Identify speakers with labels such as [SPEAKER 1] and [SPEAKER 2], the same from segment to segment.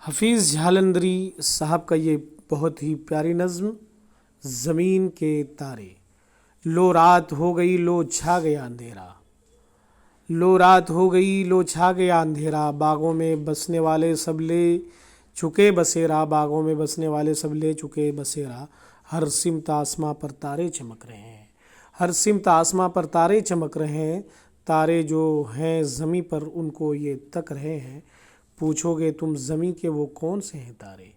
[SPEAKER 1] हफीज़ जालंधरी साहब का ये बहुत ही प्यारी नज़्म ज़मीन के तारे। लो रात हो गई, लो छा गया अंधेरा। लो रात हो गई, लो छा गया अंधेरा। बागों में बसने वाले सब ले चुके बसेरा। बागों में बसने वाले सब ले चुके बसेरा। हर सिमत आसमां पर तारे चमक रहे हैं। हर सिमत आसमां पर तारे चमक रहे हैं। तारे जो हैं ज़मी पर उनको ये तक रहे हैं। पूछोगे तुम ज़मी के वो कौन से हैं तारे।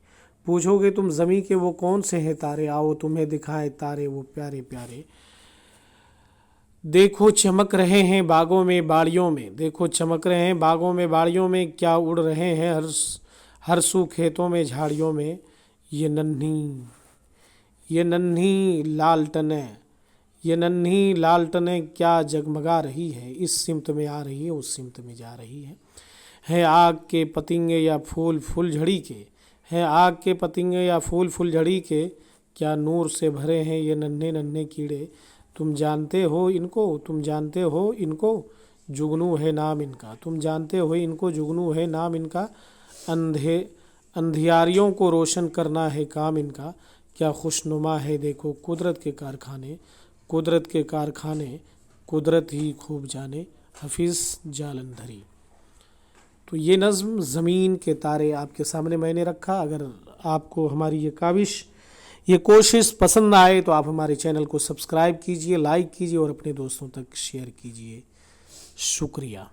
[SPEAKER 1] पूछोगे तुम ज़मी के वो कौन से हैं तारे। आओ तुम्हें दिखाएं तारे वो प्यारे प्यारे। देखो चमक रहे हैं बागों में बाड़ियों में। देखो चमक रहे हैं बागों में बाड़ियों में। क्या उड़ रहे हैं हर सू खेतों में झाड़ियों में। ये नन्ही लालटनें ये नन्ही लालटनें क्या जगमगा रही है। इस सिमत में आ रही है, उस सिमत में जा रही है आग के पतंगे या फूल फुलझड़ी के। हैं आग के पतंगे या फूल फुलझड़ी के। क्या नूर से भरे हैं ये नन्हे नन्हे कीड़े। तुम जानते हो इनको, तुम जानते हो इनको, जुगनू है नाम इनका। तुम जानते हो इनको, जुगनू है नाम इनका। अंधियारियों को रोशन करना है काम इनका। क्या खुशनुमा है देखो कुदरत के कारखाने। कुदरत के कारखाने कुदरत ही खूब जाने। हफीज़ जालंधरी। तो ये नज़्म ज़मीन के तारे आपके सामने मैंने रखा। अगर आपको हमारी ये काविश, ये कोशिश पसंद आए तो आप हमारे चैनल को सब्सक्राइब कीजिए, लाइक कीजिए और अपने दोस्तों तक शेयर कीजिए। शुक्रिया।